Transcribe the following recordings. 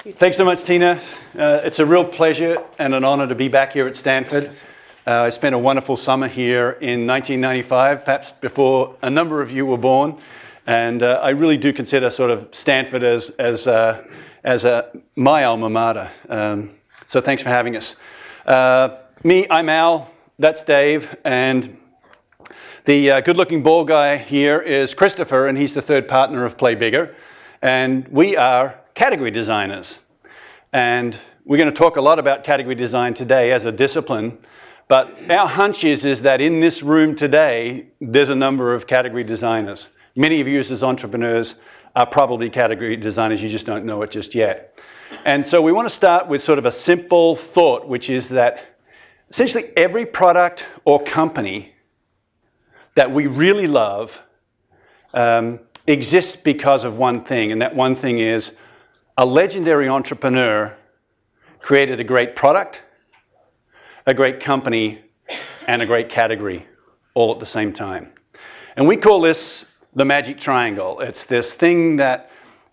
Thanks so much, Tina. It's a real pleasure and an honor to be back here at Stanford. I spent a wonderful summer here in 1995, perhaps before a number of you were born. And I really do consider sort of Stanford as my alma mater. So thanks for having us. I'm Al, that's Dave, and the good-looking bald guy here is Christopher, and he's the third partner of Play Bigger. And we are category designers. And we're going to talk a lot about category design today as a discipline. But our hunch is that in this room today, there's a number of category designers. Many of you as entrepreneurs are probably category designers, you just don't know it just yet. And so we want to start with sort of a simple thought, which is that essentially every product or company that we really love exists because of one thing, and that one thing is a legendary entrepreneur created a great product, a great company, and a great category all at the same time. And we call this the magic triangle. It's this thing that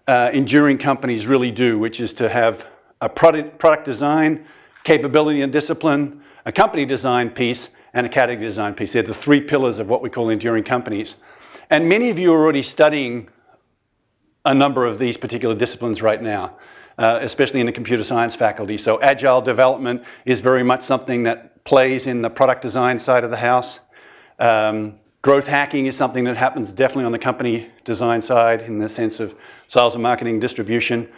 enduring companies really do, which is to have a product design, capability and discipline, a company design piece, and a category design piece. They're the three pillars of what we call enduring companies. And many of you are already studying a number of these particular disciplines right now, especially in the computer science faculty. So agile development is very much something that plays in the product design side of the house. Growth hacking is something that happens definitely on the company design side in the sense of sales and marketing distribution.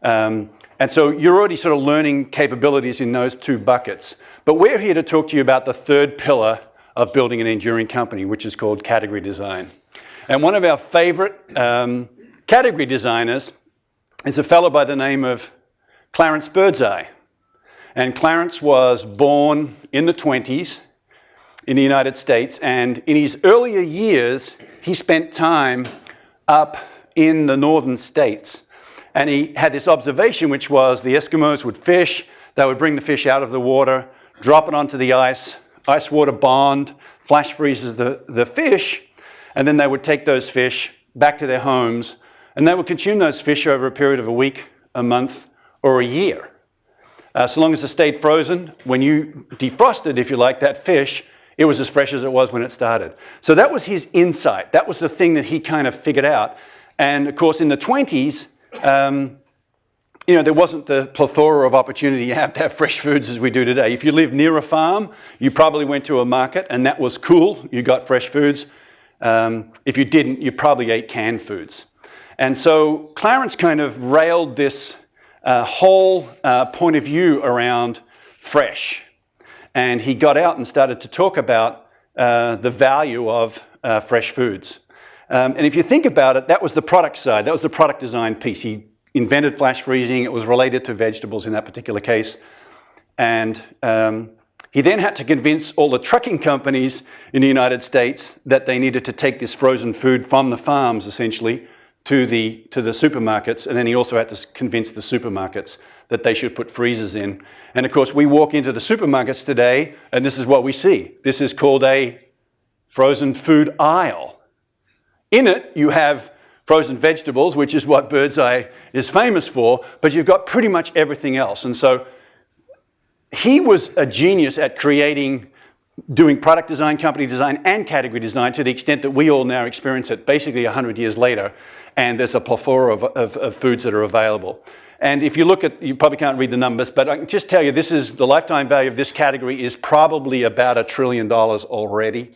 And so you're already sort of learning capabilities in those two buckets. But we're here to talk to you about the third pillar of building an enduring company, which is called category design. And one of our favorite category designers is a fellow by the name of Clarence Birdseye. And Clarence was born in the 20s in the United States, and in his earlier years, he spent time up in the northern states. And he had this observation, which was the Eskimos would fish, they would bring the fish out of the water, drop it onto the ice water bond, flash freezes the fish, and then they would take those fish back to their homes, and they would consume those fish over a period of a week, a month, or a year. So long as it stayed frozen, when you defrosted, if you like, that fish, it was as fresh as it was when it started. So that was his insight. That was the thing that he kind of figured out. And of course, in the 20s, there wasn't the plethora of opportunity you have to have fresh foods as we do today. If you lived near a farm, you probably went to a market, and that was cool. You got fresh foods. If you didn't, you probably ate canned foods. And so Clarence kind of railed this whole point of view around fresh. And he got out and started to talk about the value of fresh foods. And if you think about it, that was the product side. That was the product design piece. He invented flash freezing. It was related to vegetables in that particular case. And he then had to convince all the trucking companies in the United States that they needed to take this frozen food from the farms, essentially, to the supermarkets. And then he also had to convince the supermarkets that they should put freezers in. And of course, we walk into the supermarkets today, and this is what we see. This is called a frozen food aisle. In it, you have frozen vegetables, which is what Birdseye is famous for, but you've got pretty much everything else. And so he was a genius at doing product design, company design, and category design to the extent that we all now experience it basically 100 years later, and there's a plethora of foods that are available. And if you look at, you probably can't read the numbers, but I can just tell you the lifetime value of this category is probably about $1 trillion already.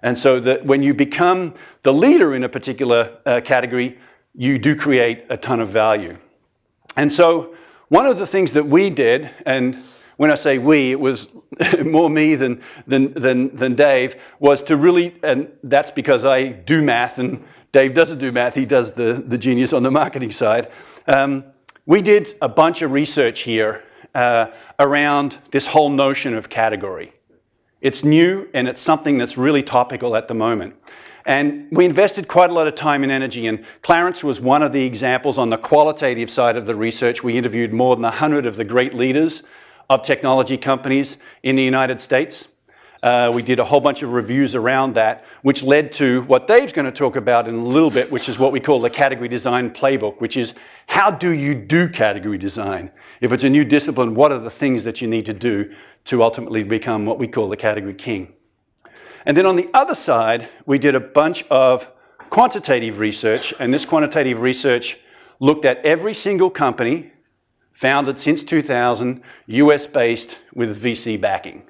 And so that when you become the leader in a particular category, you do create a ton of value. And so one of the things that we did, and when I say we, it was more me than Dave, was to really, and that's because I do math and Dave doesn't do math, he does the genius on the marketing side. We did a bunch of research here around this whole notion of category. It's new and it's something that's really topical at the moment. And we invested quite a lot of time and energy, and Clarence was one of the examples on the qualitative side of the research. We interviewed more than 100 of the great leaders of technology companies in the United States. We did a whole bunch of reviews around that, which led to what Dave's going to talk about in a little bit, which is what we call the category design playbook, which is how do you do category design? If it's a new discipline, what are the things that you need to do to ultimately become what we call the category king? And then on the other side, we did a bunch of quantitative research, and this quantitative research looked at every single company founded since 2000, US-based with VC backing.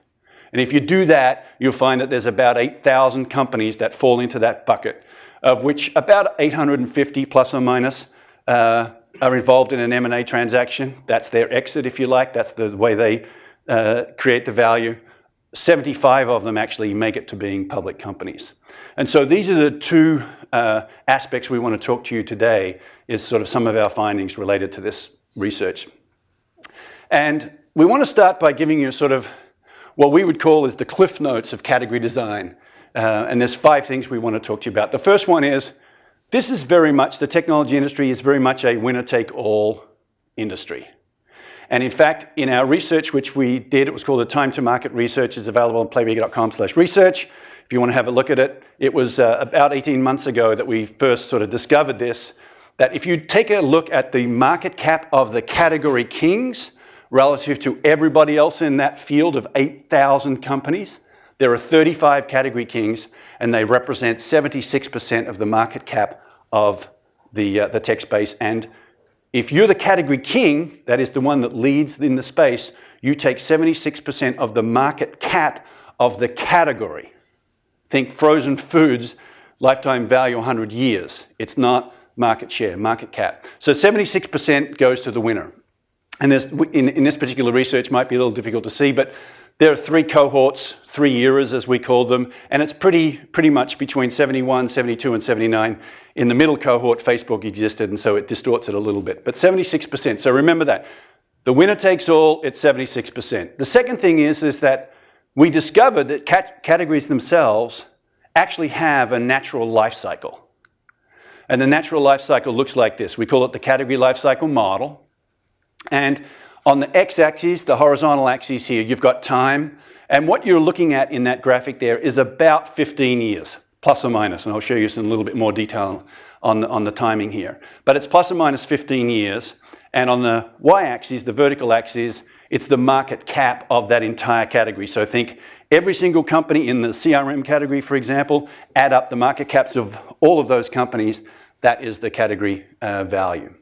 And if you do that, you'll find that there's about 8,000 companies that fall into that bucket, of which about 850 plus or minus are involved in an M&A transaction. That's their exit, if you like. That's the way they create the value. 75 of them actually make it to being public companies. And so these are the two aspects we want to talk to you today, is sort of some of our findings related to this research. And we want to start by giving you sort of what we would call is the cliff notes of category design. And there's 5 things we want to talk to you about. The first one is, this is very much, the technology industry is very much a winner-take-all industry. And in fact, in our research, which we did, it was called the Time to Market Research. It's available on playbigger.com/research. If you want to have a look at it, it was about 18 months ago that we first sort of discovered this, that if you take a look at the market cap of the category kings relative to everybody else in that field of 8,000 companies, there are 35 category kings, and they represent 76% of the market cap of the tech space. And if you're the category king, that is the one that leads in the space, you take 76% of the market cap of the category. Think frozen foods, lifetime value 100 years. It's not market share, market cap. So 76% goes to the winner. And there's, in this particular research, might be a little difficult to see, but there are 3 cohorts, 3 eras as we call them, and it's pretty much between 71, 72, and 79. In the middle cohort, Facebook existed, and so it distorts it a little bit. But 76%, so remember that. The winner takes all, it's 76%. The second thing is that we discovered that categories themselves actually have a natural life cycle. And the natural life cycle looks like this. We call it the category life cycle model. And on the x-axis, the horizontal axis here, you've got time. And what you're looking at in that graphic there is about 15 years, plus or minus. And I'll show you some a little bit more detail on the timing here. But it's plus or minus 15 years. And on the y-axis, the vertical axis, it's the market cap of that entire category. So think every single company in the CRM category, for example, add up the market caps of all of those companies. That is the category value.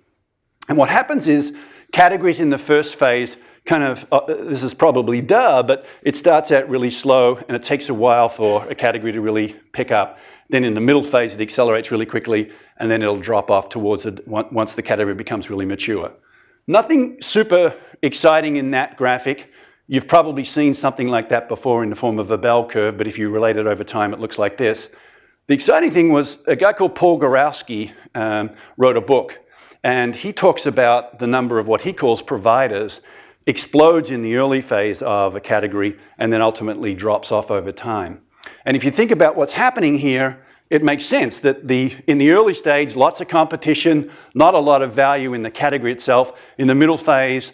And what happens is, categories in the first phase kind of, this is probably duh, but it starts out really slow and it takes a while for a category to really pick up. Then in the middle phase, it accelerates really quickly and then it'll drop off towards it once the category becomes really mature. Nothing super exciting in that graphic. You've probably seen something like that before in the form of a bell curve, but if you relate it over time, it looks like this. The exciting thing was a guy called Paul Gorowski wrote a book. And he talks about the number of what he calls providers explodes in the early phase of a category and then ultimately drops off over time. And if you think about what's happening here, it makes sense that in the early stage, lots of competition, not a lot of value in the category itself. In the middle phase,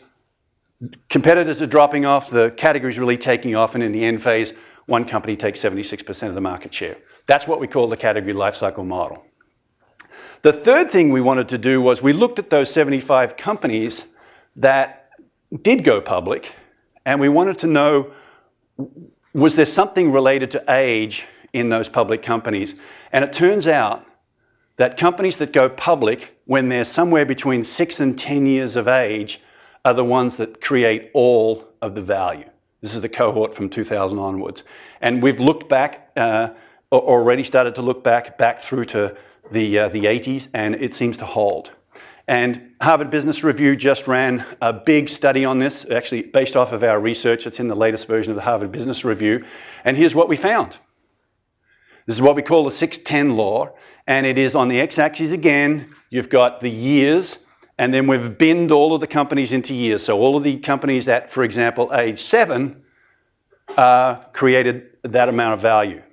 competitors are dropping off, the category is really taking off, and in the end phase, one company takes 76% of the market share. That's what we call the category lifecycle model. The third thing we wanted to do was we looked at those 75 companies that did go public, and we wanted to know, was there something related to age in those public companies? And it turns out that companies that go public when they're somewhere between 6 and 10 years of age are the ones that create all of the value. This is the cohort from 2000 onwards. And we've looked back, already started to look back through to the 80s, and it seems to hold. And Harvard Business Review just ran a big study on this, actually based off of our research. It's in the latest version of the Harvard Business Review. And here's what we found. This is what we call the 610 law. And it is on the x-axis again. You've got the years, and then we've binned all of the companies into years. So all of the companies at, for example, age 7 created that amount of value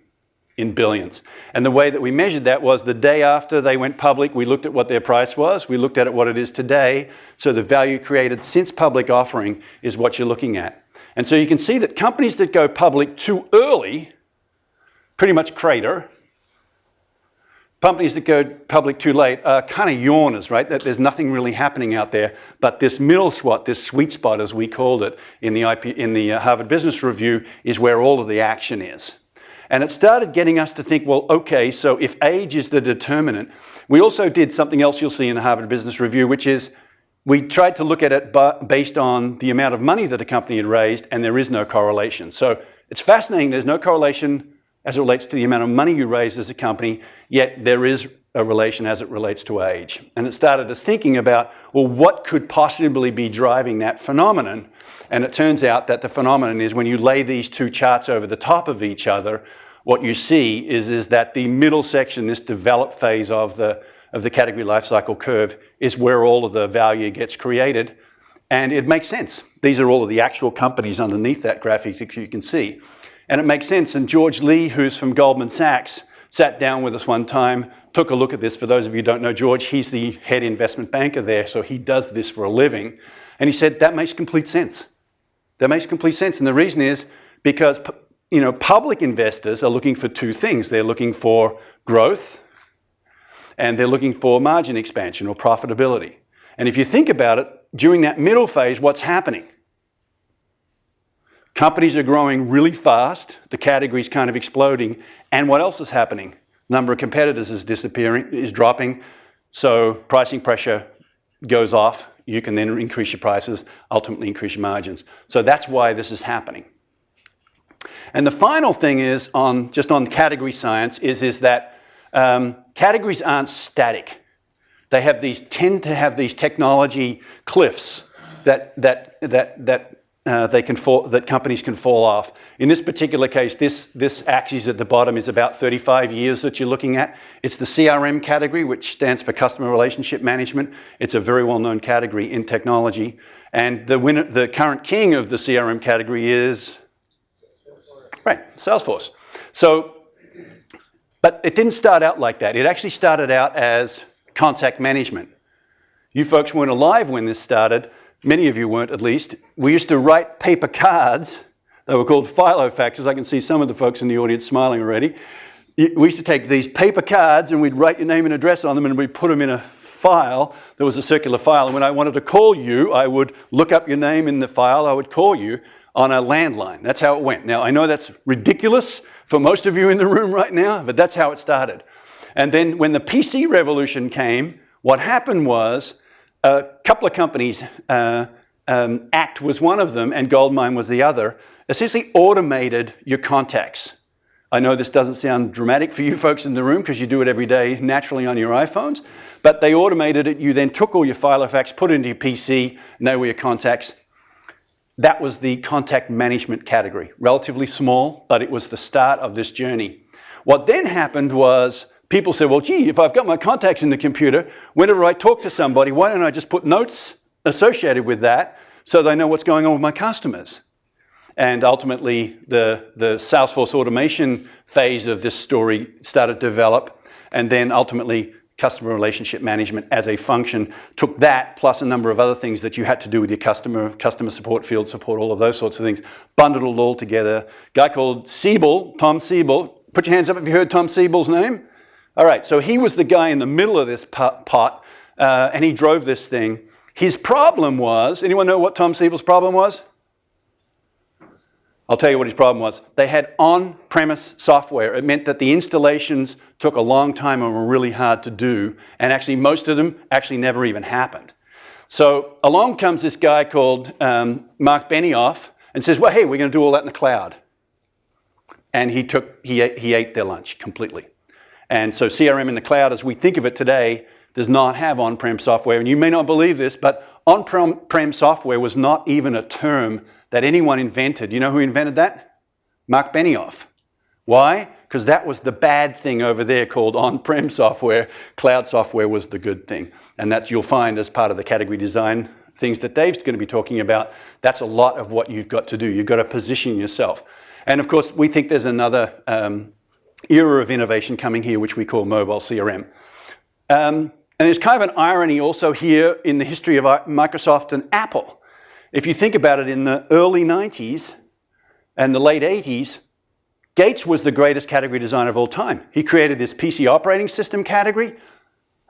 in billions. And the way that we measured that was the day after they went public, we looked at what their price was, we looked at what it is today, so the value created since public offering is what you're looking at. And so you can see that companies that go public too early pretty much crater. Companies that go public too late are kind of yawners, right? That there's nothing really happening out there. But this middle spot, this sweet spot, as we called it in the Harvard Business Review, is where all of the action is. And it started getting us to think, well, okay, so if age is the determinant, we also did something else you'll see in the Harvard Business Review, which is we tried to look at it based on the amount of money that a company had raised, and there is no correlation. So it's fascinating. There's no correlation as it relates to the amount of money you raise as a company, yet there is a relation as it relates to age. And it started us thinking about, well, what could possibly be driving that phenomenon? And it turns out that the phenomenon is when you lay these two charts over the top of each other, what you see is that the middle section, this developed phase of the category life cycle curve, is where all of the value gets created. And it makes sense. These are all of the actual companies underneath that graphic that you can see. And it makes sense. And George Lee, who's from Goldman Sachs, sat down with us one time, took a look at this. For those of you who don't know George, he's the head investment banker there, so he does this for a living. And he said, that makes complete sense. That makes complete sense. And the reason is because, public investors are looking for two things. They're looking for growth, and they're looking for margin expansion or profitability. And if you think about it, during that middle phase, what's happening? Companies are growing really fast, the category's kind of exploding, and what else is happening? Number of competitors is dropping, so pricing pressure goes off. You can then increase your prices, ultimately increase your margins. So that's why this is happening. And the final thing is, just on category science, is that categories aren't static. They tend to have these technology cliffs that companies can fall off. In this particular case, this axis at the bottom is about 35 years that you're looking at. It's the CRM category, which stands for Customer Relationship Management. It's a very well-known category in technology. And the current king of the CRM category is, right, Salesforce. But it didn't start out like that. It actually started out as contact management. You folks weren't alive when this started. Many of you weren't, at least. We used to write paper cards. They were called filofaxes. I can see some of the folks in the audience smiling already. We used to take these paper cards and we'd write your name and address on them and we'd put them in a file. There was a circular file. And when I wanted to call you, I would look up your name in the file. I would call you on a landline. That's how it went. Now, I know that's ridiculous for most of you in the room right now, but that's how it started. And then when the PC revolution came, what happened was a couple of companies, Act was one of them and Goldmine was the other, essentially automated your contacts. I know this doesn't sound dramatic for you folks in the room because you do it every day naturally on your iPhones, but they automated it. You then took all your filofax, put it into your PC, and they were your contacts. That was the contact management category. Relatively small, but it was the start of this journey. What then happened was people said, well, gee, if I've got my contacts in the computer, whenever I talk to somebody, why don't I just put notes associated with that so they know what's going on with my customers? And ultimately, the Salesforce automation phase of this story started to develop, and then ultimately, customer relationship management as a function took that plus a number of other things that you had to do with your customer support, field support, all of those sorts of things, bundled it all together. A guy called Siebel, Tom Siebel. Put your hands up if you heard Tom Siebel's name. All right, so he was the guy in the middle of this pot, and he drove this thing. His problem was, anyone know what Tom Siebel's problem was? I'll tell you what his problem was. They had on-premise software. It meant that the installations took a long time and were really hard to do, and actually most of them actually never even happened. So along comes this guy called Mark Benioff and says, well, hey, we're going to do all that in the cloud. And he ate their lunch completely. And so CRM in the cloud, as we think of it today, does not have on-prem software. And you may not believe this, but on-prem software was not even a term that anyone invented. You know who invented that? Mark Benioff. Why? Because that was the bad thing over there called on-prem software. Cloud software was the good thing. And that you'll find as part of the category design things that Dave's going to be talking about. That's a lot of what you've got to do. You've got to position yourself. And of course, we think there's another era of innovation coming here, which we call mobile CRM. And there's kind of an irony also here in the history of Microsoft and Apple. if you think about it, in the early 90s and the late 80s, Gates was the greatest category designer of all time. He created this PC operating system category,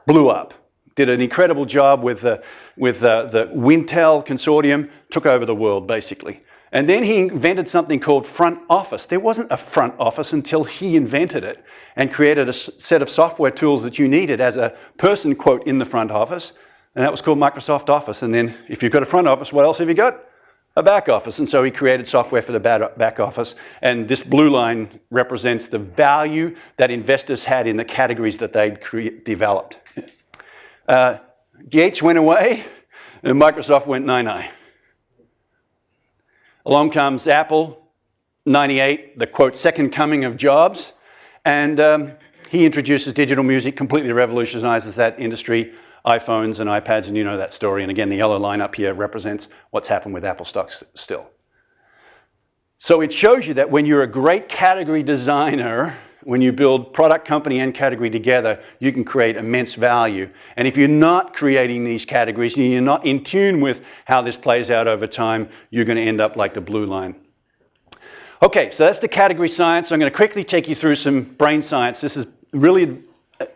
blew up, did an incredible job with the ONeill consortium, took over the world basically. And then he invented something called front office. There wasn't a front office until he invented it and created a set of software tools that you needed as a person, quote, in the front office. And that was called Microsoft Office. And then if you've got a front office, what else have you got? A back office. And so he created software for the back office. And this blue line represents the value that investors had in the categories that they'd developed. Gates went away and Microsoft went nine-nine. Along comes Apple, 98, the quote, second coming of Jobs. And he introduces digital music, completely revolutionizes that industry. iPhones and iPads, and you know that story. And again, the yellow line up here represents what's happened with Apple stocks still. So it shows you that when you're a great category designer, when you build product, company, and category together, you can create immense value. And if you're not creating these categories, and you're not in tune with how this plays out over time, you're going to end up like the blue line. Okay, so that's the category science. I'm going to quickly take you through some brain science. This is really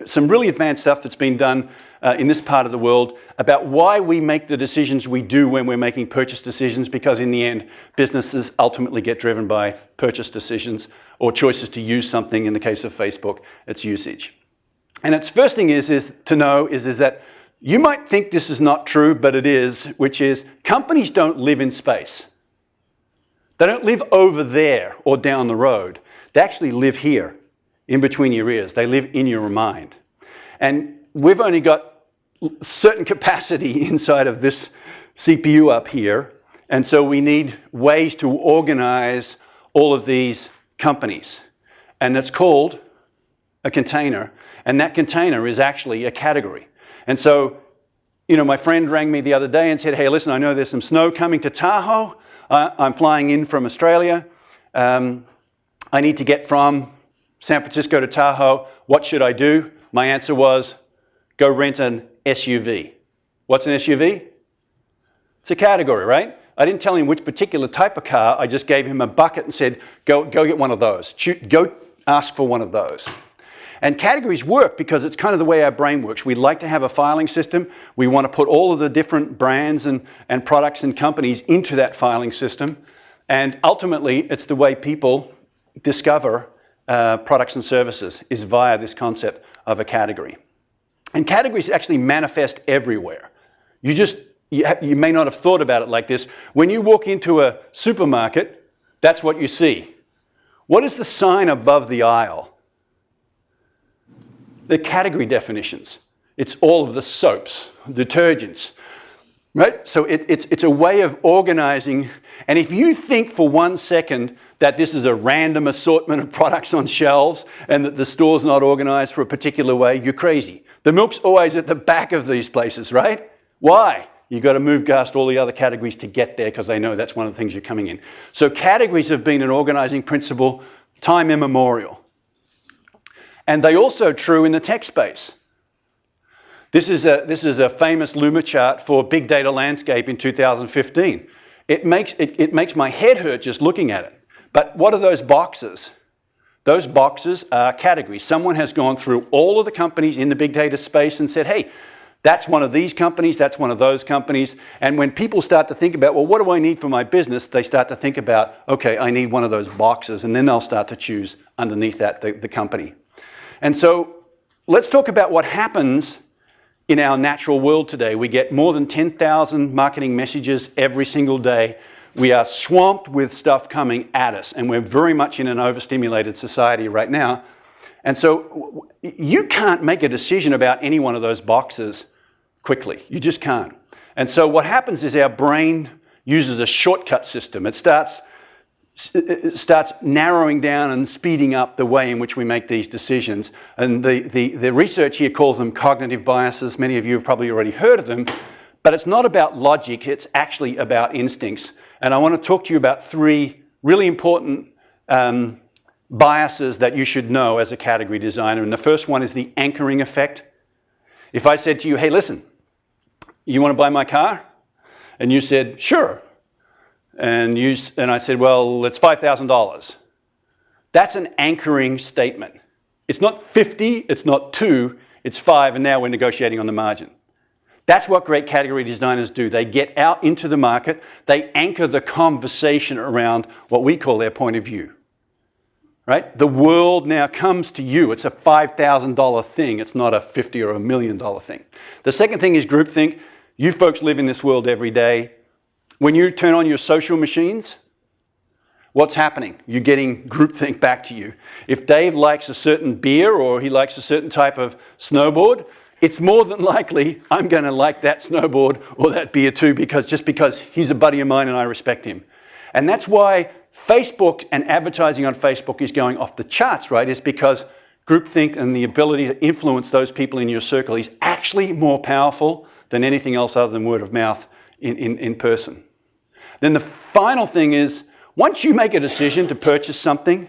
some really advanced stuff that's been done in this part of the world about why we make the decisions we do when we're making purchase decisions, because in the end, businesses ultimately get driven by purchase decisions or choices to use something. In the case of Facebook, it's usage. And its first thing is to know is that you might think this is not true, but it is, which is companies don't live in space. They don't live over there or down the road. They actually live here, in between your ears. They live in your mind. And we've only got certain capacity inside of this CPU up here. And so we need ways to organize all of these companies. And that's called a container. And that container is actually a category. And so, you know, my friend rang me the other day and said, hey, listen, I know there's some snow coming to Tahoe. I'm flying in from Australia. I need to get from San Francisco to Tahoe. What should I do? My answer was, go rent an SUV. What's an SUV? It's a category, right? I didn't tell him which particular type of car. I just gave him a bucket and said, go get one of those. Go ask for one of those. And categories work because it's kind of the way our brain works. We like to have a filing system. We want to put all of the different brands and products and companies into that filing system. And ultimately, it's the way people discover products and services is via this concept of a category. And categories actually manifest everywhere. You may not have thought about it like this. When you walk into a supermarket, that's what you see. What is the sign above the aisle? The category definitions. It's all of the soaps, detergents, right? So it's a way of organizing. And if you think for 1 second that this is a random assortment of products on shelves and that the store's not organized for a particular way, you're crazy. The milk's always at the back of these places, right? Why? You've got to move past all the other categories to get there because they know that's one of the things you're coming in. So categories have been an organizing principle time immemorial. And they also true in the tech space. This is a famous Luma chart for big data landscape in 2015. It makes my head hurt just looking at it. But what are those boxes? Those boxes are categories. Someone has gone through all of the companies in the big data space and said, hey, that's one of these companies, that's one of those companies. And when people start to think about, well, what do I need for my business? They start to think about, okay, I need one of those boxes. And then they'll start to choose underneath that the company. And so let's talk about what happens in our natural world today. We get more than 10,000 marketing messages every single day. We are swamped with stuff coming at us, and we're very much in an overstimulated society right now. And so you can't make a decision about any one of those boxes quickly. You just can't. And so what happens is our brain uses a shortcut system. It starts narrowing down and speeding up the way in which we make these decisions. And the research here calls them cognitive biases. Many of you have probably already heard of them. But it's not about logic. It's actually about instincts. And I want to talk to you about 3 really important biases that you should know as a category designer. And the first one is the anchoring effect. If I said to you, hey, listen, you want to buy my car? And you said, sure. And I said, well, it's $5,000. That's an anchoring statement. It's not 50, it's not 2, it's 5, and now we're negotiating on the margin. That's what great category designers do. They get out into the market, they anchor the conversation around what we call their point of view. Right? The world now comes to you. It's a $5,000 thing. It's not a $50 or $1 million thing. The second thing is groupthink. You folks live in this world every day. When you turn on your social machines, what's happening? You're getting groupthink back to you. If Dave likes a certain beer or he likes a certain type of snowboard, it's more than likely I'm going to like that snowboard or that beer too just because he's a buddy of mine and I respect him. And that's why Facebook and advertising on Facebook is going off the charts, right? Is because groupthink and the ability to influence those people in your circle is actually more powerful than anything else other than word of mouth in person. Then the final thing is, once you make a decision to purchase something,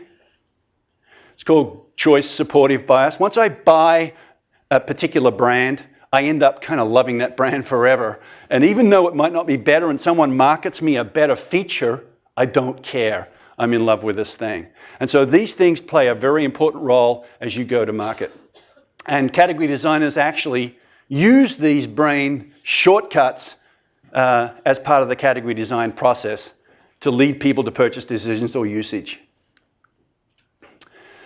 it's called choice supportive bias. Once I buy a particular brand, I end up kind of loving that brand forever. And even though it might not be better and someone markets me a better feature, I don't care. I'm in love with this thing. And so these things play a very important role as you go to market. And category designers actually use these brain shortcuts as part of the category design process to lead people to purchase decisions or usage.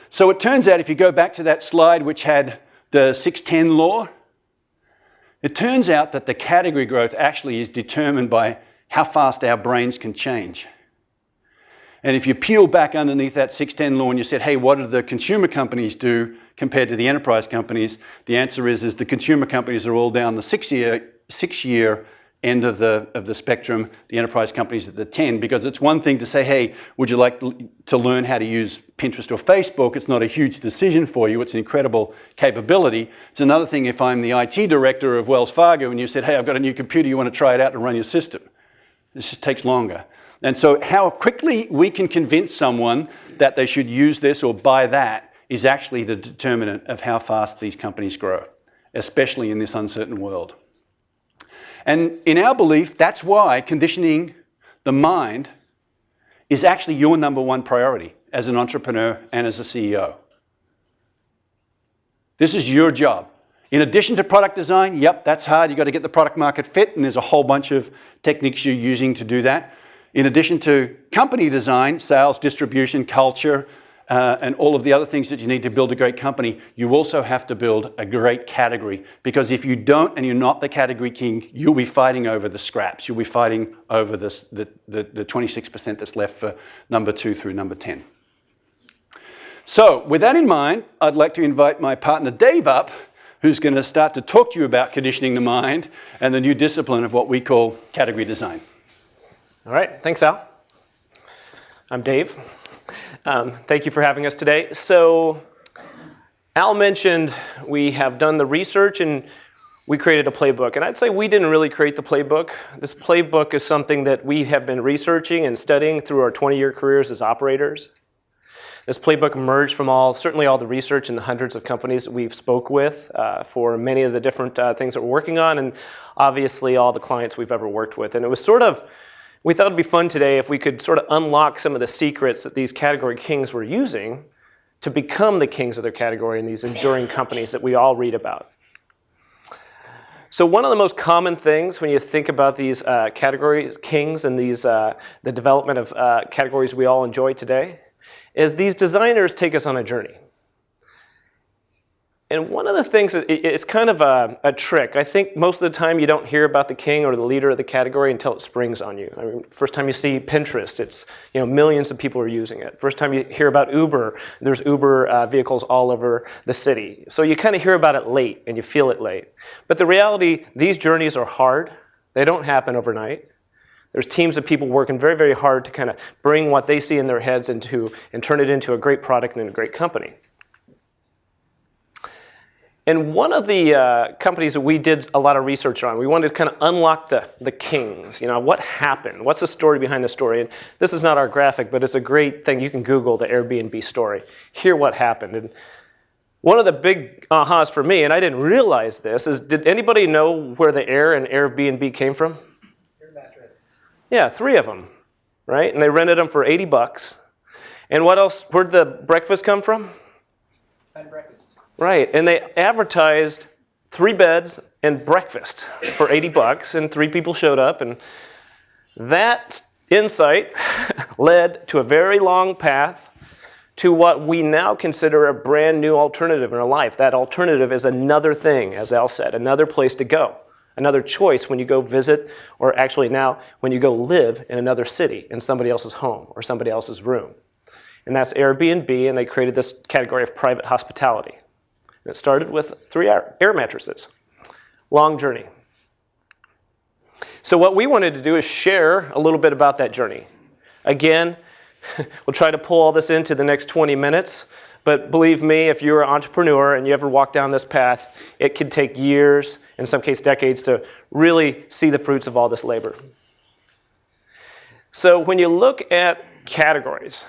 So it turns out, if you go back to that slide which had the 610 law, it turns out that the category growth actually is determined by how fast our brains can change. And if you peel back underneath that 610 law and you said, hey, what do the consumer companies do compared to the enterprise companies? The answer is the consumer companies are all down the six-year end of the spectrum. The enterprise companies at the 10, because it's one thing to say, hey, would you like to learn how to use Pinterest or Facebook? It's not a huge decision for you. It's an incredible capability. It's another thing if I'm the IT director of Wells Fargo and you said, hey, I've got a new computer, you want to try it out and run your system. This just takes longer. And so how quickly we can convince someone that they should use this or buy that is actually the determinant of how fast these companies grow, especially in this uncertain world. And in our belief, that's why conditioning the mind is actually your number one priority as an entrepreneur and as a CEO. This is your job. In addition to product design, yep, that's hard. You've got to get the product market fit, and there's a whole bunch of techniques you're using to do that. In addition to company design, sales, distribution, culture, and all of the other things that you need to build a great company, you also have to build a great category. Because if you don't and you're not the category king, you'll be fighting over the scraps. You'll be fighting over the 26% that's left for number 2 through number 10. So with that in mind, I'd like to invite my partner Dave up, who's going to start to talk to you about conditioning the mind and the new discipline of what we call category design. All right, thanks, Al. I'm Dave. Thank you for having us today. So Al mentioned we have done the research and we created a playbook. And I'd say we didn't really create the playbook. This playbook is something that we have been researching and studying through our 20-year careers as operators. This playbook emerged from certainly all the research and the hundreds of companies that we've spoke with for many of the different things that we're working on, and obviously all the clients we've ever worked with. And it was we thought it'd be fun today if we could sort of unlock some of the secrets that these category kings were using to become the kings of their category in these enduring companies that we all read about. So one of the most common things when you think about these category kings and the development of categories we all enjoy today is these designers take us on a journey. And one of the things, it's kind of a trick. I think most of the time you don't hear about the king or the leader of the category until it springs on you. I mean, first time you see Pinterest, it's millions of people are using it. First time you hear about Uber, there's Uber vehicles all over the city. So you kind of hear about it late and you feel it late. But the reality, these journeys are hard. They don't happen overnight. There's teams of people working very, very hard to kind of bring what they see in their heads and turn it into a great product and a great company. And one of the companies that we did a lot of research on, we wanted to kind of unlock the kings. What happened? What's the story behind the story? And this is not our graphic, but it's a great thing. You can Google the Airbnb story. Hear what happened. And one of the big ahas for me, and I didn't realize this, is did anybody know where the Air and Airbnb came from? Air mattress. Yeah, 3 of them. right? And they rented them for $80. And what else? Where'd the breakfast come from? Bed and breakfast. Right, and they advertised 3 beds and breakfast for $80, and 3 people showed up, and that insight led to a very long path to what we now consider a brand new alternative in our life. That alternative is another thing, as Al said, another place to go, another choice when you go visit, or actually now when you go live in another city, in somebody else's home or somebody else's room. And that's Airbnb, and they created this category of private hospitality. And it started with 3 air mattresses. Long journey. So what we wanted to do is share a little bit about that journey. Again, we'll try to pull all this into the next 20 minutes, but believe me, if you're an entrepreneur and you ever walk down this path, it could take years, in some cases decades, to really see the fruits of all this labor. So when you look at categories,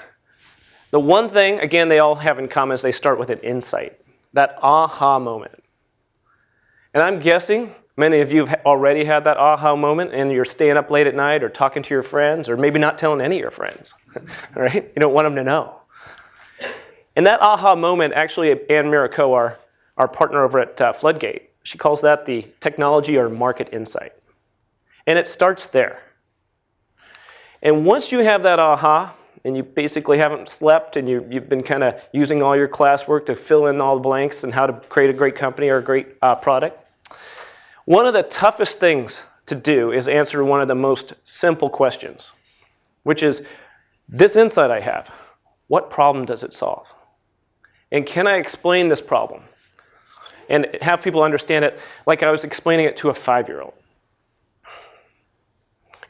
the one thing, again, they all have in common is they start with an insight, that aha moment. And I'm guessing many of you have already had that aha moment, and you're staying up late at night or talking to your friends, or maybe not telling any of your friends, right? You don't want them to know. And that aha moment, actually, Ann Miraco, our partner over at Floodgate, she calls that the technology or market insight. And it starts there. And once you have that aha, and you basically haven't slept, and you've been kind of using all your classwork to fill in all the blanks and how to create a great company or a great product, one of the toughest things to do is answer one of the most simple questions, which is, this insight I have, what problem does it solve? And can I explain this problem? And have people understand it like I was explaining it to a 5-year-old.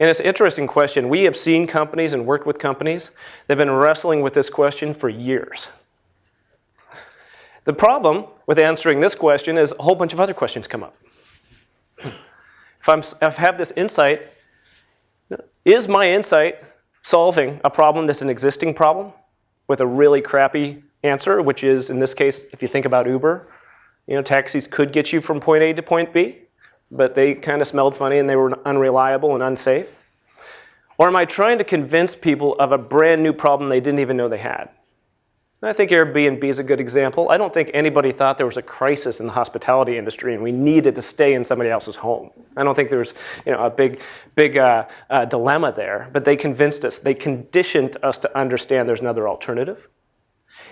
And it's an interesting question. We have seen companies and worked with companies that have been wrestling with this question for years. The problem with answering this question is a whole bunch of other questions come up. If I have this insight, is my insight solving a problem that's an existing problem with a really crappy answer, which is, in this case, if you think about Uber, taxis could get you from point A to point B, but they kind of smelled funny and they were unreliable and unsafe? Or am I trying to convince people of a brand new problem they didn't even know they had? And I think Airbnb is a good example. I don't think anybody thought there was a crisis in the hospitality industry and we needed to stay in somebody else's home. I don't think there was a big dilemma there, but they convinced us. They conditioned us to understand there's another alternative.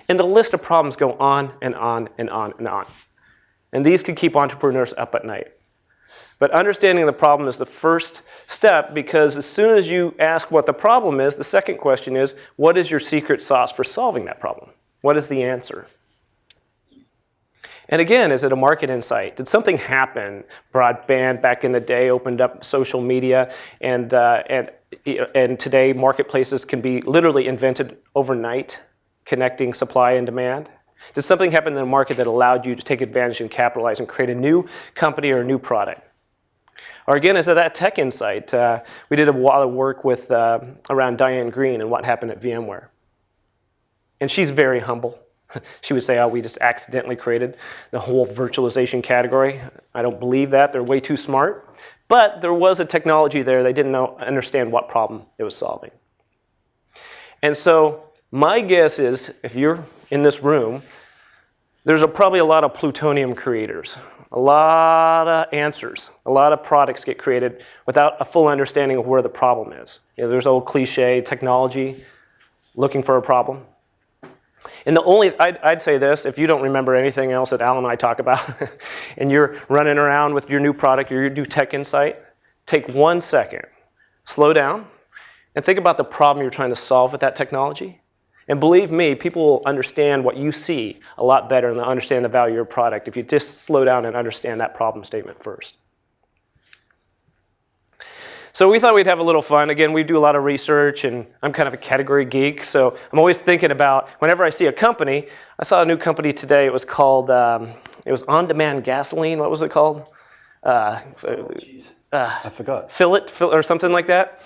And the list of problems go on and on and on and on. And these could keep entrepreneurs up at night. But understanding the problem is the first step, because as soon as you ask what the problem is, the second question is, what is your secret sauce for solving that problem? What is the answer? And again, is it a market insight? Did something happen? Broadband back in the day opened up social media, and today marketplaces can be literally invented overnight, connecting supply and demand. Did something happen in the market that allowed you to take advantage and capitalize and create a new company or a new product? Or again, is it that tech insight? We did a lot of work with around Diane Green and what happened at VMware. And she's very humble. She would say, we just accidentally created the whole virtualization category. I don't believe that. They're way too smart. But there was a technology there. They didn't understand what problem it was solving. And so my guess is, if you're in this room, there's probably a lot of plutonium creators. A lot of answers, a lot of products get created without a full understanding of where the problem is. There's old cliche technology, looking for a problem. And I'd say this, if you don't remember anything else that Al and I talk about, and you're running around with your new product or your new tech insight, take 1 second, slow down, and think about the problem you're trying to solve with that technology. And believe me, people will understand what you see a lot better and they'll understand the value of your product if you just slow down and understand that problem statement first. So we thought we'd have a little fun. Again, we do a lot of research, and I'm kind of a category geek, so I'm always thinking about, whenever I see a company, I saw a new company today. It was called, it was On-Demand Gasoline. What was it called? I forgot. Fill or something like that.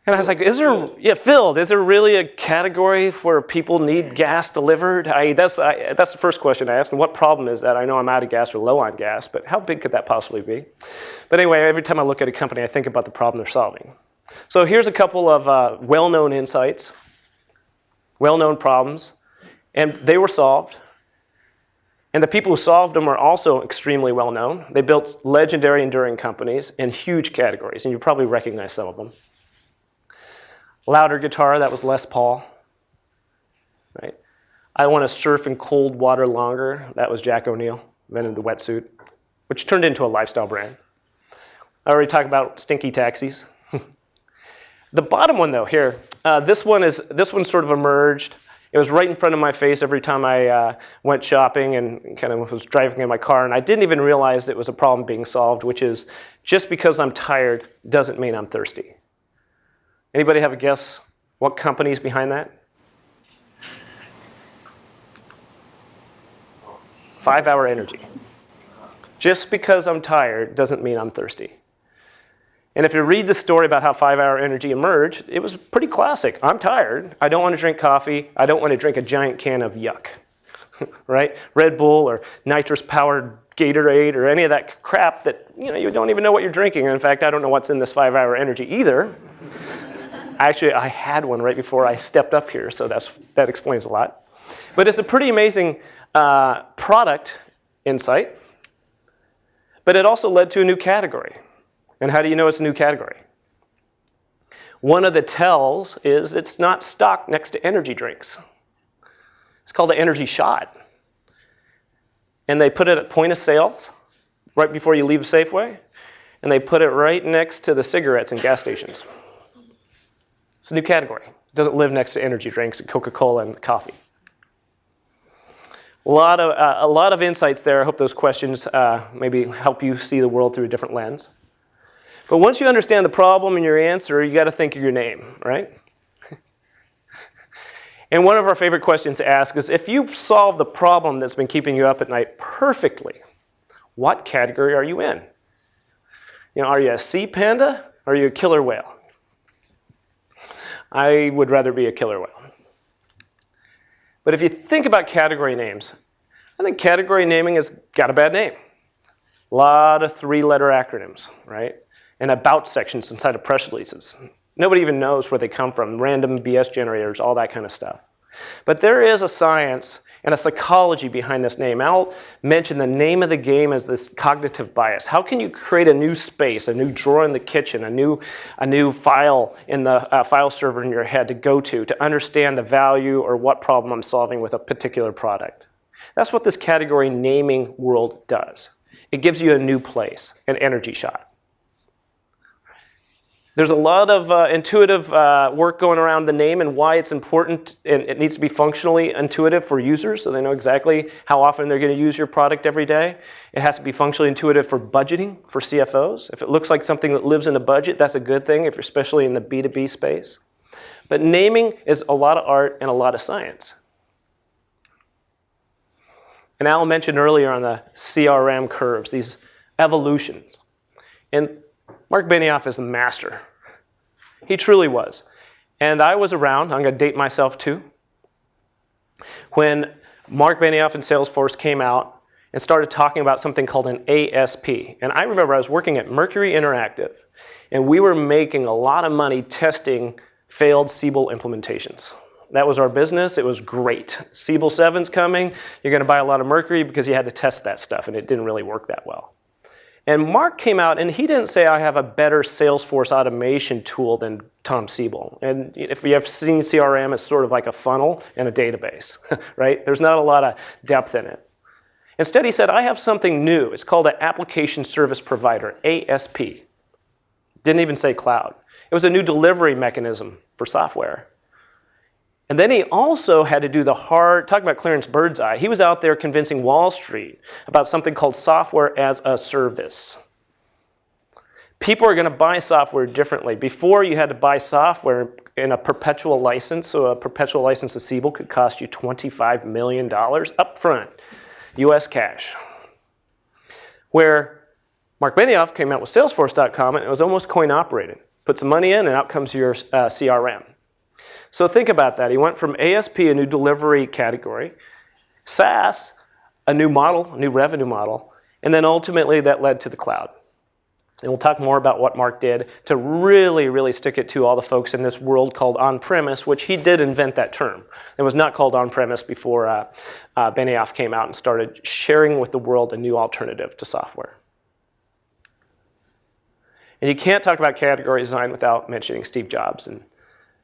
And I was like, is there really a category where people need gas delivered? That's the first question I asked. And what problem is that? I know I'm out of gas or low on gas, but how big could that possibly be? But anyway, every time I look at a company, I think about the problem they're solving. So here's a couple of well-known insights, well-known problems, and they were solved. And the people who solved them are also extremely well-known. They built legendary, enduring companies in huge categories, and you probably recognize some of them. Louder guitar, that was Les Paul. Right? I want to surf in cold water longer, that was Jack O'Neill, invented the wetsuit, which turned into a lifestyle brand. I already talked about stinky taxis. The bottom one, though, here, this one sort of emerged. It was right in front of my face every time I went shopping and kind of was driving in my car, and I didn't even realize it was a problem being solved, which is just because I'm tired doesn't mean I'm thirsty. Anybody have a guess what company's behind that? 5-Hour Energy. Just because I'm tired doesn't mean I'm thirsty. And if you read the story about how 5-Hour Energy emerged, it was pretty classic. I'm tired. I don't want to drink coffee. I don't want to drink a giant can of yuck, right? Red Bull or nitrous-powered Gatorade or any of that crap that you don't even know what you're drinking. And in fact, I don't know what's in this 5-Hour Energy either. Actually, I had one right before I stepped up here, so that explains a lot. But it's a pretty amazing product insight. But it also led to a new category. And how do you know it's a new category? One of the tells is it's not stocked next to energy drinks. It's called an energy shot. And they put it at point of sales, right before you leave a Safeway, and they put it right next to the cigarettes in gas stations. It's a new category. It doesn't live next to energy drinks and Coca-Cola and coffee. A lot of insights there. I hope those questions maybe help you see the world through a different lens. But once you understand the problem and your answer, you got to think of your name, right? And one of our favorite questions to ask is, if you solve the problem that's been keeping you up at night perfectly, what category are you in? Are you a sea panda or are you a killer whale? I would rather be a killer whale. But if you think about category names, I think category naming has got a bad name. A lot of 3-letter acronyms, right? And about sections inside of press releases. Nobody even knows where they come from, random BS generators, all that kind of stuff. But there is a science and a psychology behind this name. Al mentioned the name of the game is this cognitive bias. How can you create a new space, a new drawer in the kitchen, a new file in the file server in your head to go to understand the value or what problem I'm solving with a particular product? That's what this category naming world does. It gives you a new place, an energy shot. There's a lot of intuitive work going around the name and why it's important, and it needs to be functionally intuitive for users so they know exactly how often they're going to use your product every day. It has to be functionally intuitive for budgeting, for CFOs. If it looks like something that lives in a budget, that's a good thing, if you're especially in the B2B space. But naming is a lot of art and a lot of science. And Al mentioned earlier on the CRM curves, these evolutions. And Mark Benioff is a master. He truly was. And I was around, I'm going to date myself too, when Mark Benioff and Salesforce came out and started talking about something called an ASP. And I remember I was working at Mercury Interactive, and we were making a lot of money testing failed Siebel implementations. That was our business. It was great. Siebel 7's coming. You're going to buy a lot of Mercury because you had to test that stuff, and it didn't really work that well. And Mark came out, and he didn't say, I have a better Salesforce automation tool than Tom Siebel. And if you have seen CRM, it's sort of like a funnel and a database, right? There's not a lot of depth in it. Instead, he said, I have something new. It's called an application service provider, ASP. Didn't even say cloud. It was a new delivery mechanism for software. And then he also had to do the hard, talk about Clarence Birdseye, he was out there convincing Wall Street about something called software as a service. People are going to buy software differently. Before, you had to buy software in a perpetual license, so a perpetual license to Siebel could cost you $25 million up front, US cash. Where Mark Benioff came out with Salesforce.com, and it was almost coin-operated. Put some money in, and out comes your CRM. So think about that. He went from ASP, a new delivery category, SaaS, a new model, a new revenue model, and then ultimately that led to the cloud. And we'll talk more about what Mark did to really, really stick it to all the folks in this world called Onpremise, which he did invent that term. It was not called Onpremise before Benioff came out and started sharing with the world a new alternative to software. And you can't talk about category design without mentioning Steve Jobs. And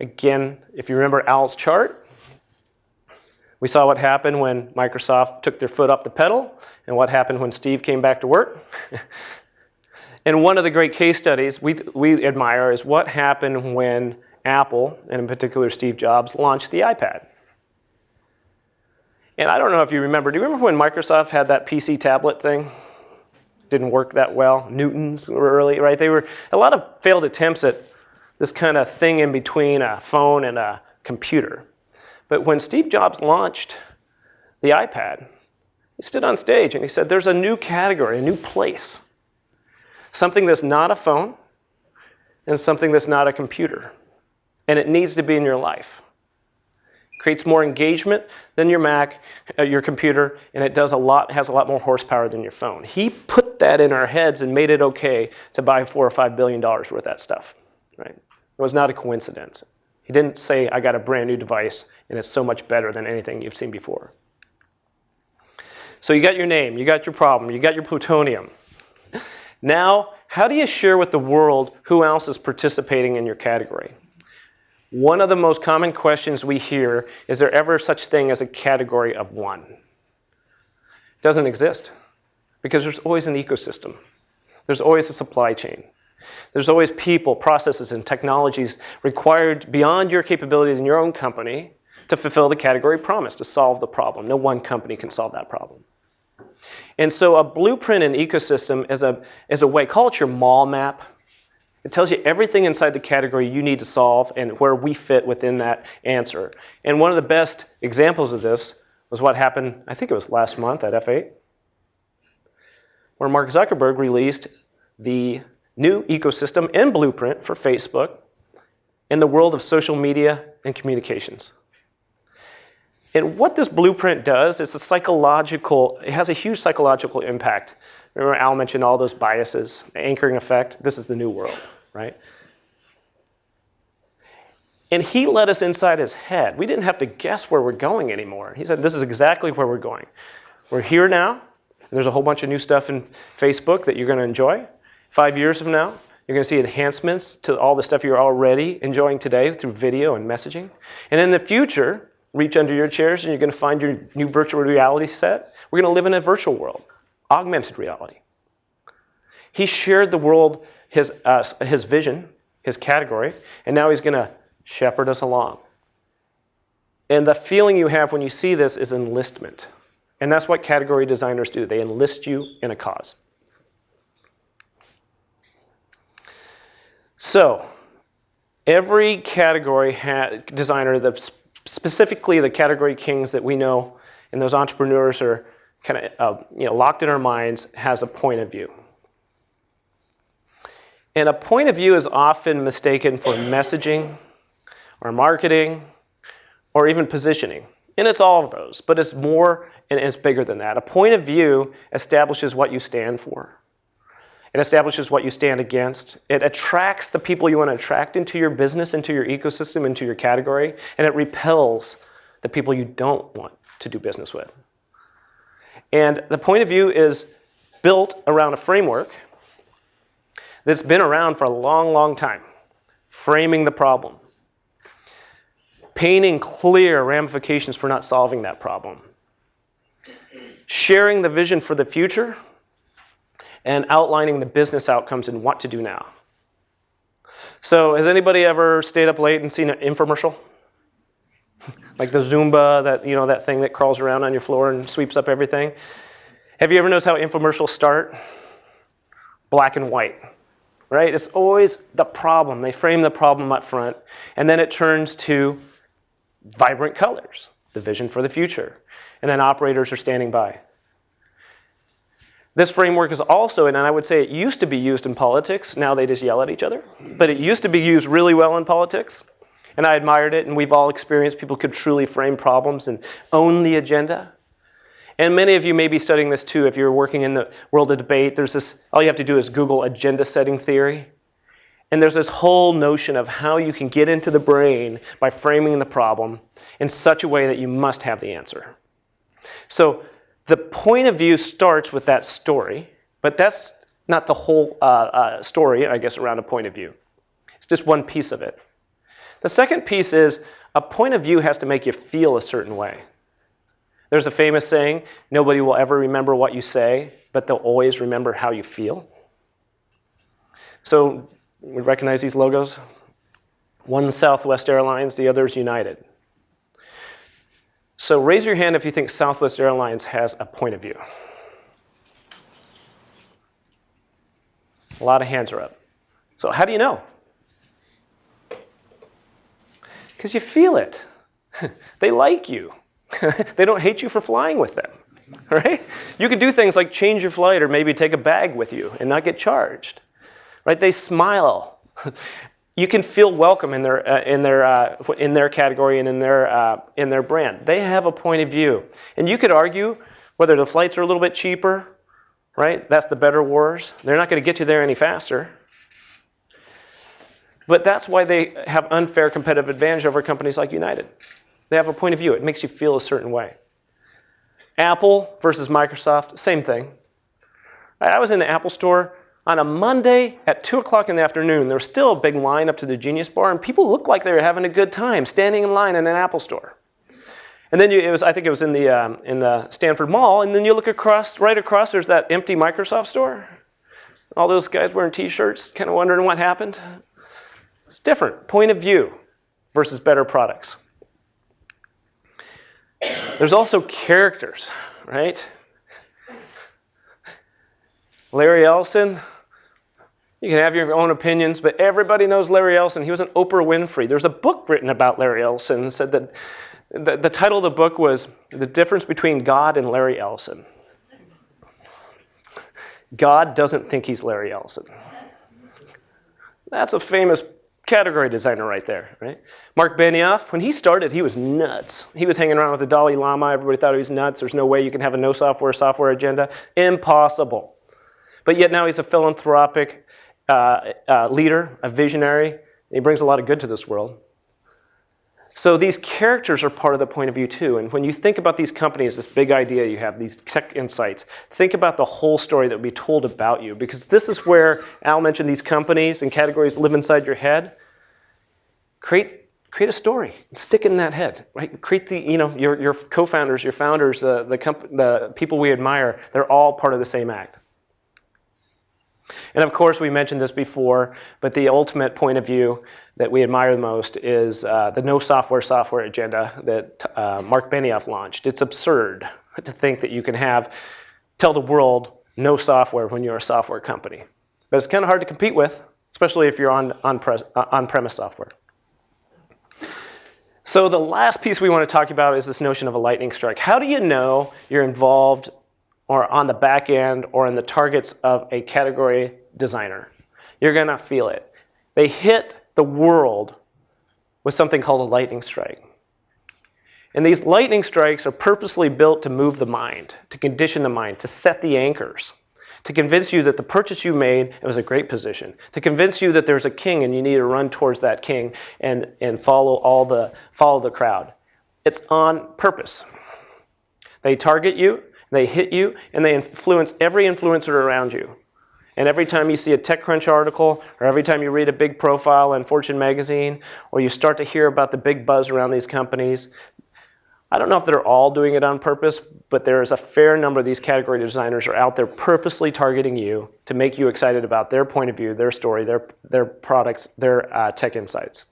again, if you remember Al's chart, we saw what happened when Microsoft took their foot off the pedal and what happened when Steve came back to work. And one of the great case studies we admire is what happened when Apple, and in particular Steve Jobs, launched the iPad. And I don't know if you remember, do you remember when Microsoft had that PC tablet thing? Didn't work that well. Newtons were early, right? They were a lot of failed attempts at this kind of thing in between a phone and a computer. But when Steve Jobs launched the iPad, he stood on stage and he said, there's a new category, a new place. Something that's not a phone and something that's not a computer. And it needs to be in your life. It creates more engagement than your Mac, your computer, and it has a lot more horsepower than your phone. He put that in our heads and made it okay to buy $4 or $5 billion worth of that stuff. Right? It was not a coincidence. He didn't say, I got a brand new device and it's so much better than anything you've seen before. So you got your name, you got your problem, you got your plutonium. Now, how do you share with the world who else is participating in your category? One of the most common questions we hear, is there ever such thing as a category of one? It doesn't exist, because there's always an ecosystem. There's always a supply chain. There's always people, processes, and technologies required beyond your capabilities in your own company to fulfill the category promise, to solve the problem. No one company can solve that problem. And so a blueprint and ecosystem is a way, call it your mall map. It tells you everything inside the category you need to solve and where we fit within that answer. And one of the best examples of this was what happened, I think it was last month at F8, where Mark Zuckerberg released the new ecosystem and blueprint for Facebook in the world of social media and communications. And what this blueprint does is it has a huge psychological impact. Remember Al mentioned all those biases, anchoring effect. This is the new world, right? And he let us inside his head. We didn't have to guess where we're going anymore. He said, this is exactly where we're going. We're here now, and there's a whole bunch of new stuff in Facebook that you're going to enjoy. 5 years from now, you're going to see enhancements to all the stuff you're already enjoying today through video and messaging. And in the future, reach under your chairs and you're going to find your new virtual reality set. We're going to live in a virtual world, augmented reality. He shared the world, his vision, his category, and now he's going to shepherd us along. And the feeling you have when you see this is enlistment. And that's what category designers do. They enlist you in a cause. So, every category designer, specifically the category kings that we know, and those entrepreneurs are kind of locked in our minds, has a point of view. And a point of view is often mistaken for messaging or marketing or even positioning. And it's all of those, but it's more and it's bigger than that. A point of view establishes what you stand for. It establishes what you stand against. It attracts the people you want to attract into your business, into your ecosystem, into your category, and it repels the people you don't want to do business with. And the point of view is built around a framework that's been around for a long, long time. Framing the problem. Painting clear ramifications for not solving that problem. Sharing the vision for the future and outlining the business outcomes and what to do now. So has anybody ever stayed up late and seen an infomercial? Like the Zumba, that thing that crawls around on your floor and sweeps up everything? Have you ever noticed how infomercials start? Black and white, right? It's always the problem. They frame the problem up front, and then it turns to vibrant colors, the vision for the future, and then operators are standing by. This framework is also, and I would say it used to be used in politics, now they just yell at each other, but it used to be used really well in politics, and I admired it, and we've all experienced people could truly frame problems and own the agenda. And many of you may be studying this too if you're working in the world of debate. There's this, all you have to do is Google agenda setting theory. And there's this whole notion of how you can get into the brain by framing the problem in such a way that you must have the answer. So the point of view starts with that story, but that's not the whole story, I guess, around a point of view. It's just one piece of it. The second piece is a point of view has to make you feel a certain way. There's a famous saying, nobody will ever remember what you say, but they'll always remember how you feel. So we recognize these logos. One Southwest Airlines, the other is United. So raise your hand if you think Southwest Airlines has a point of view. A lot of hands are up. So how do you know? Because you feel it. They like you. They don't hate you for flying with them, right? You can do things like change your flight or maybe take a bag with you and not get charged, right? They smile. You can feel welcome in their category and in their brand. They have a point of view, and you could argue whether the flights are a little bit cheaper, right? That's the better wars. They're not going to get you there any faster. But that's why they have unfair competitive advantage over companies like United. They have a point of view. It makes you feel a certain way. Apple versus Microsoft, same thing. I was in the Apple store on a Monday at 2 o'clock in the afternoon. There was still a big line up to the Genius Bar, and people looked like they were having a good time standing in line in an Apple store. And then I think it was in the Stanford Mall, and then you look right across, there's that empty Microsoft store. All those guys wearing T-shirts, kind of wondering what happened. It's different. Point of view versus better products. There's also characters, right? Larry Ellison, you can have your own opinions, but everybody knows Larry Ellison. He was an Oprah Winfrey. There's a book written about Larry Ellison and said that the title of the book was The Difference Between God and Larry Ellison. God doesn't think he's Larry Ellison. That's a famous category designer right there, right? Mark Benioff, when he started, he was nuts. He was hanging around with the Dalai Lama. Everybody thought he was nuts. There's no way you can have a no software agenda. Impossible. But yet now he's a philanthropic leader, a visionary. He brings a lot of good to this world. So these characters are part of the point of view too. And when you think about these companies, this big idea you have, these tech insights, think about the whole story that will be told about you. Because this is where Al mentioned these companies and categories live inside your head. Create a story. Stick it in that head. Right? Create your co-founders, your founders, the people we admire. They're all part of the same act. And of course, we mentioned this before, but the ultimate point of view that we admire the most is the no software agenda that Mark Benioff launched. It's absurd to think that you can tell the world no software when you're a software company. But it's kind of hard to compete with, especially if you're on-premise software. So the last piece we want to talk about is this notion of a lightning strike. How do you know you're involved or on the back end or in the targets of a category designer? You're going to feel it. They hit the world with something called a lightning strike. And these lightning strikes are purposely built to move the mind, to condition the mind, to set the anchors, to convince you that the purchase you made was a great position, to convince you that there's a king and you need to run towards that king and follow the crowd. It's on purpose. They target you, they hit you, and they influence every influencer around you. And every time you see a TechCrunch article, or every time you read a big profile in Fortune magazine, or you start to hear about the big buzz around these companies, I don't know if they're all doing it on purpose, but there is a fair number of these category designers are out there purposely targeting you to make you excited about their point of view, their story, their products, their tech insights.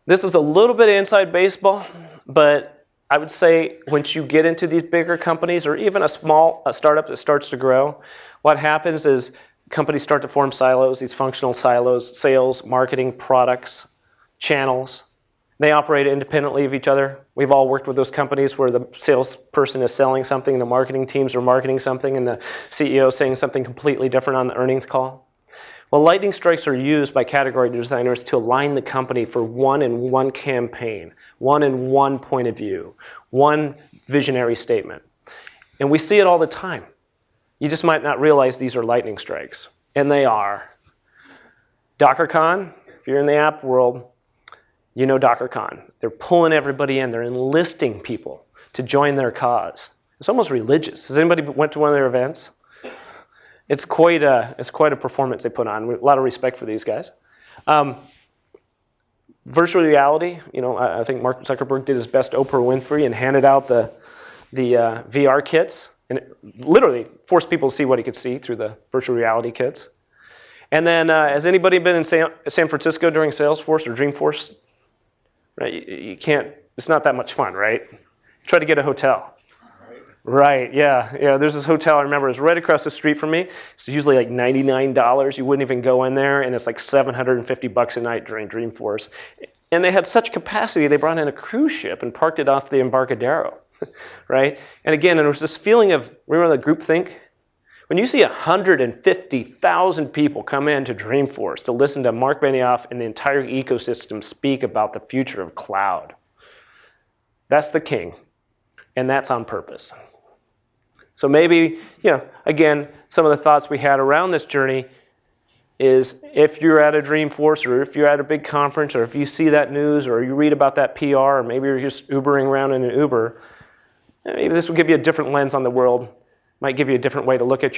This is a little bit of inside baseball, but I would say once you get into these bigger companies or even a startup that starts to grow, what happens is companies start to form silos, these functional silos, sales, marketing, products, channels. They operate independently of each other. We've all worked with those companies where the salesperson is selling something, the marketing teams are marketing something, and the CEO is saying something completely different on the earnings call. Well, lightning strikes are used by category designers to align the company for one campaign, one point of view, one visionary statement. And we see it all the time. You just might not realize these are lightning strikes, and they are. DockerCon, if you're in the app world, you know DockerCon. They're pulling everybody in. They're enlisting people to join their cause. It's almost religious. Has anybody went to one of their events? It's quite a performance they put on. A lot of respect for these guys. Virtual reality. I think Mark Zuckerberg did his best Oprah Winfrey and handed out the VR kits, and it literally forced people to see what he could see through the virtual reality kits. And then, has anybody been in San Francisco during Salesforce or Dreamforce? Right, you can't. It's not that much fun, right? Try to get a hotel. Right, yeah. There's this hotel I remember. It was right across the street from me. It's usually like $99. You wouldn't even go in there, and it's like $750 a night during Dreamforce. And they had such capacity, they brought in a cruise ship and parked it off the Embarcadero, right? And again, there was this feeling of, remember the groupthink? When you see 150,000 people come into Dreamforce to listen to Mark Benioff and the entire ecosystem speak about the future of cloud, that's the king, and that's on purpose. So maybe, again, some of the thoughts we had around this journey is if you're at a Dreamforce or if you're at a big conference or if you see that news or you read about that PR or maybe you're just Ubering around in an Uber, maybe this will give you a different lens on the world, might give you a different way to look at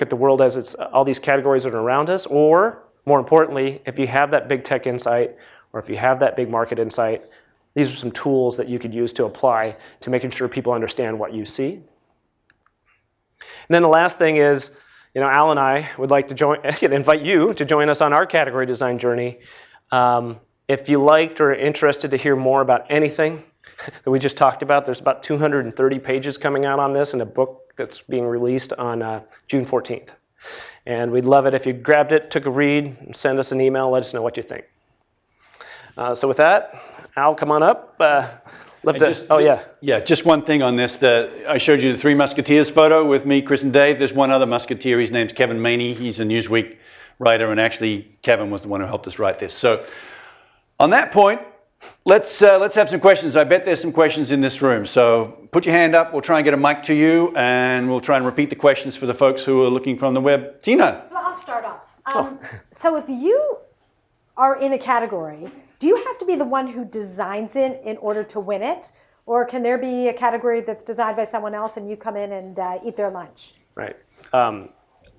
the world as it's all these categories that are around us, or more importantly, if you have that big tech insight or if you have that big market insight, these are some tools that you could use to apply to making sure people understand what you see. And then the last thing is, Al and I would like to invite you to join us on our category design journey. If you liked or are interested to hear more about anything that we just talked about, there's about 230 pages coming out on this in a book that's being released on June 14th. And we'd love it if you grabbed it, took a read, and send us an email, let us know what you think. So with that, Al, come on up. Just one thing on this. I showed you the Three Musketeers photo with me, Chris, and Dave. There's one other musketeer. His name's Kevin Maney. He's a Newsweek writer, and actually Kevin was the one who helped us write this. So on that point, let's have some questions. I bet there's some questions in this room. So put your hand up. We'll try and get a mic to you, and we'll try and repeat the questions for the folks who are looking from the web. Tina. So I'll start off. So if you are in a category, do you have to be the one who designs it in order to win it? Or can there be a category that's designed by someone else and you come in and eat their lunch? Right. A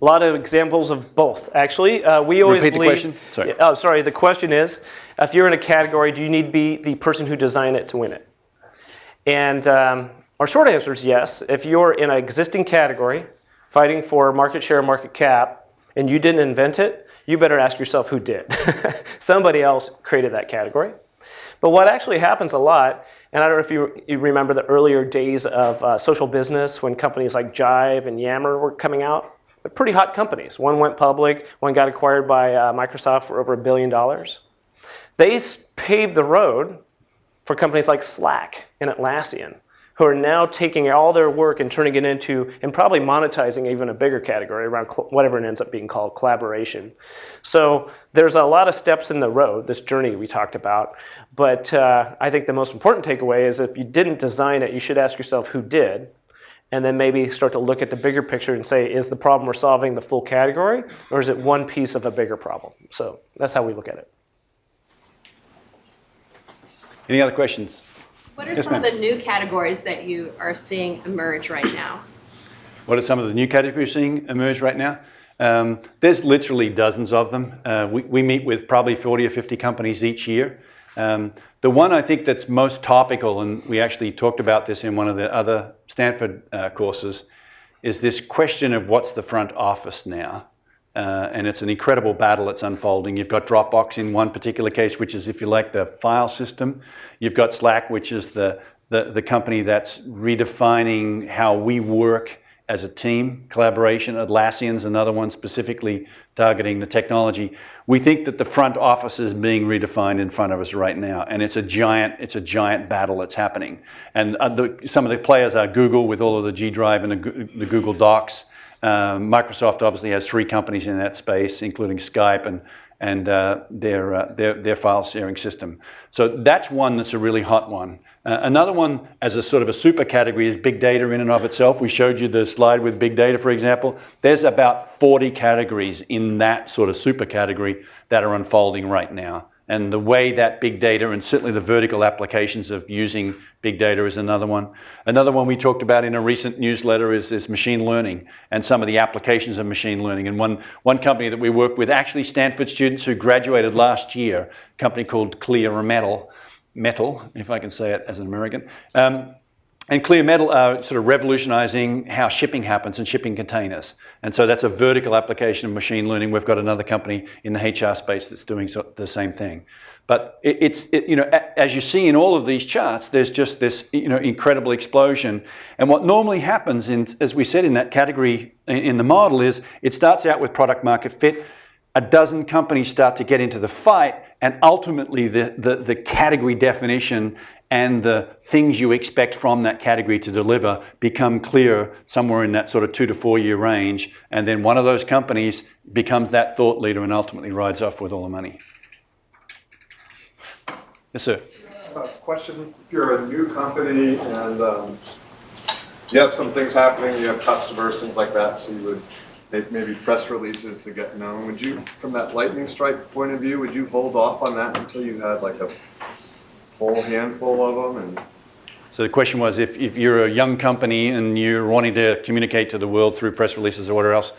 lot of examples of both, actually. We always Repeat believe, the question? Sorry. The question is, if you're in a category, do you need to be the person who designed it to win it? And our short answer is yes. If you're in an existing category, fighting for market share, market cap, and you didn't invent it, you better ask yourself who did. Somebody else created that category. But what actually happens a lot, and I don't know if you remember the earlier days of social business when companies like Jive and Yammer were coming out. They're pretty hot companies. One went public, one got acquired by Microsoft for over $1 billion. They paved the road for companies like Slack and Atlassian, who are now taking all their work and turning it into, and probably monetizing even a bigger category around whatever it ends up being called, collaboration. So there's a lot of steps in the road, this journey we talked about, but I think the most important takeaway is if you didn't design it, you should ask yourself who did, and then maybe start to look at the bigger picture and say, is the problem we're solving the full category, or is it one piece of a bigger problem? So that's how we look at it. Any other questions? What are some of the new categories that you are seeing emerge right now? What are some of the new categories seeing emerge right now? There's literally dozens of them. We meet with probably 40 or 50 companies each year. The one I think that's most topical, and we actually talked about this in one of the other Stanford courses, is this question of what's the front office now? And it's an incredible battle that's unfolding. You've got Dropbox in one particular case, which is, if you like, the file system. You've got Slack, which is the company that's redefining how we work as a team. Collaboration. Atlassian's another one specifically targeting the technology. We think that the front office is being redefined in front of us right now, and it's a giant battle that's happening. And some of the players are Google with all of the G Drive and the Google Docs. Microsoft obviously has 3 companies in that space, including Skype and their file sharing system. So that's one that's a really hot one. Another one as a sort of a super category is big data in and of itself. We showed you the slide with big data, for example. There's about 40 categories in that sort of super category that are unfolding right now. And the way that big data, and certainly the vertical applications of using big data is another one. Another one we talked about in a recent newsletter is machine learning and some of the applications of machine learning. And one company that we work with, actually Stanford students who graduated last year, a company called Metal, if I can say it as an American. And Clear Metal are sort of revolutionizing how shipping happens and shipping containers. And so that's a vertical application of machine learning. We've got another company in the HR space that's doing the same thing. But as you see in all of these charts, there's just this incredible explosion. And what normally happens, as we said in that category in the model, is it starts out with product market fit. A dozen companies start to get into the fight, and ultimately the category definition and the things you expect from that category to deliver become clear somewhere in that sort of 2 to 4 year range. And then one of those companies becomes that thought leader and ultimately rides off with all the money. Yes, sir. Question, if you're a new company and you have some things happening, you have customers, things like that, so you would make maybe press releases to get known. Would you, from that lightning strike point of view, would you hold off on that until you had like a whole handful of them? And so the question was, if you're a young company and you're wanting to communicate to the world through press releases or whatever else,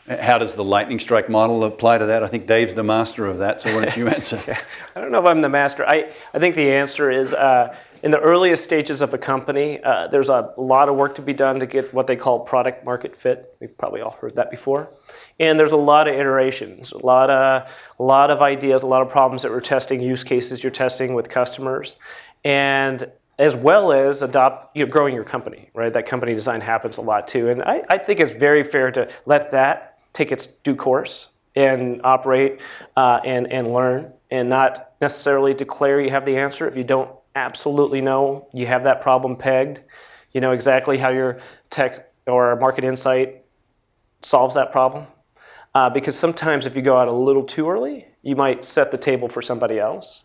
how does the lightning strike model apply to that? I think Dave's the master of that, so why don't you answer? I don't know if I'm the master. I think the answer is in the earliest stages of a company, there's a lot of work to be done to get what they call product market fit. We've probably all heard that before. And there's a lot of iterations, a lot of ideas, a lot of problems that we're testing, use cases you're testing with customers, and as well as growing your company, right? That company design happens a lot too. And I think it's very fair to let that take its due course and operate and learn, and not necessarily declare you have the answer if you don't absolutely know you have that problem pegged. You know exactly how your tech or market insight solves that problem. Because sometimes if you go out a little too early, you might set the table for somebody else.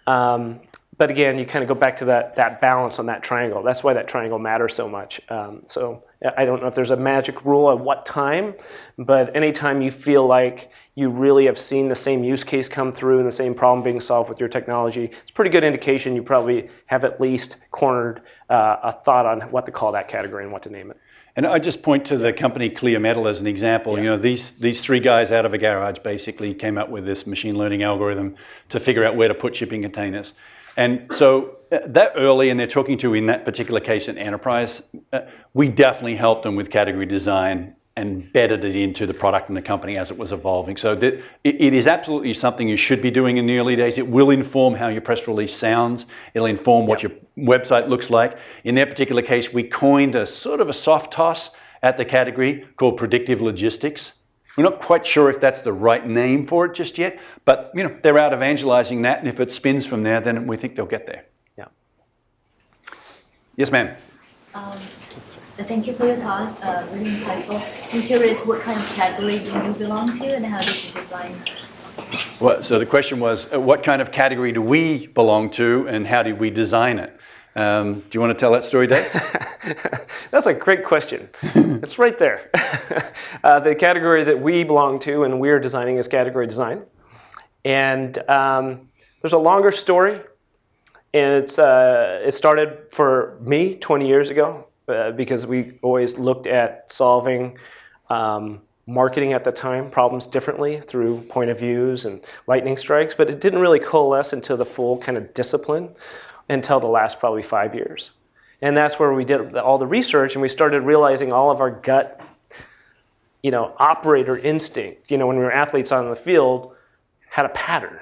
But again, you kind of go back to that balance on that triangle. That's why that triangle matters so much. So I don't know if there's a magic rule at what time, but anytime you feel like you really have seen the same use case come through and the same problem being solved with your technology, it's a pretty good indication you probably have at least cornered a thought on what to call that category and what to name it. And I just point to the company Clear Metal as an example. Yeah. These 3 guys out of a garage basically came up with this machine learning algorithm to figure out where to put shipping containers. And so that early, and they're talking to, in that particular case, an enterprise, we definitely helped them with category design and embedded it into the product and the company as it was evolving. So it is absolutely something you should be doing in the early days. It will inform how your press release sounds. It'll inform what your website looks like. In their particular case, we coined a sort of a soft toss at the category called predictive logistics. We're not quite sure if that's the right name for it just yet, but they're out evangelizing that, and if it spins from there, then we think they'll get there. Yeah. Yes, ma'am. Thank you for your talk, really insightful. So I'm curious, what kind of category do you belong to, and how did you design? Well, so the question was, what kind of category do we belong to, and how did we design it? Do you want to tell that story, Dave? That's a great question. It's right there. The category that we belong to and we're designing is category design. And there's a longer story. And it started for me 20 years ago because we always looked at solving marketing at the time problems differently through point of views and lightning strikes. But it didn't really coalesce into the full kind of discipline until the last probably 5 years. And that's where we did all the research, and we started realizing all of our gut, operator instinct, when we were athletes on the field, had a pattern.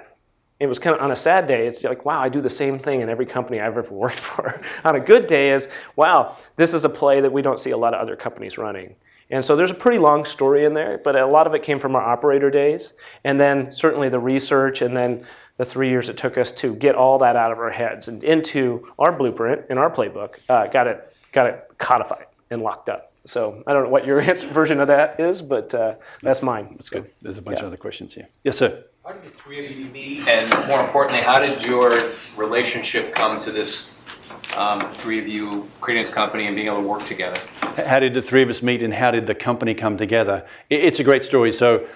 It was kind of on a sad day, it's like, wow, I do the same thing in every company I've ever worked for. On a good day is, wow, this is a play that we don't see a lot of other companies running. And so there's a pretty long story in there, but a lot of it came from our operator days, and then certainly the research, and then the 3 years it took us to get all that out of our heads and into our blueprint and our playbook, got it codified. and locked up. So I don't know what your version of that is, but that's mine. That's good. There's a bunch Yeah. of other questions here. Yes, sir. How did the three of you meet? And more importantly, how did your relationship come to this three of you creating this company and being able to work together? How did the three of us meet and how did the company come together? It's a great story. So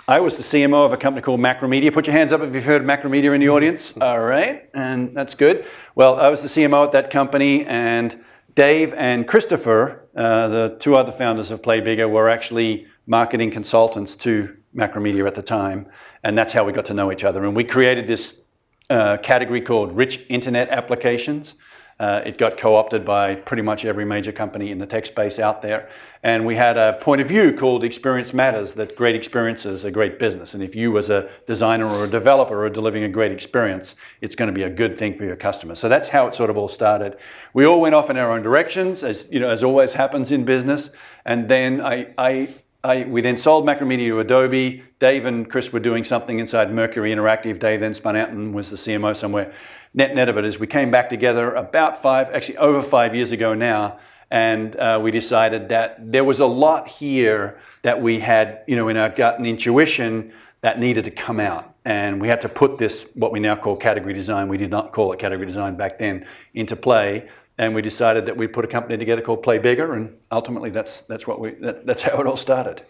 I was the CMO of a company called Macromedia. Put your hands up if you've heard of Macromedia in the audience. All right, and that's good. Well, I was the CMO at that company, and Dave and Christopher, the two other founders of Play Bigger, were actually marketing consultants to Macromedia at the time, and that's how we got to know each other. And we created this category called Rich Internet Applications. It got co-opted by pretty much every major company in the tech space out there. And we had a point of view called Experience Matters, that great experiences are great business. And if you as a designer or a developer are delivering a great experience, it's going to be a good thing for your customers. So that's how it sort of all started. We all went off in our own directions, as you know, as always happens in business. And then we then sold Macromedia to Adobe. Dave and Chris were doing something inside Mercury Interactive. Dave then spun out and was the CMO somewhere. Net of it is we came back together about over 5 years ago now, and we decided that there was a lot here that we had, in our gut and intuition that needed to come out. And we had to put this, what we now call category design, we did not call it category design back then, into play. And we decided that we'd put a company together called Play Bigger, and ultimately that's how it all started.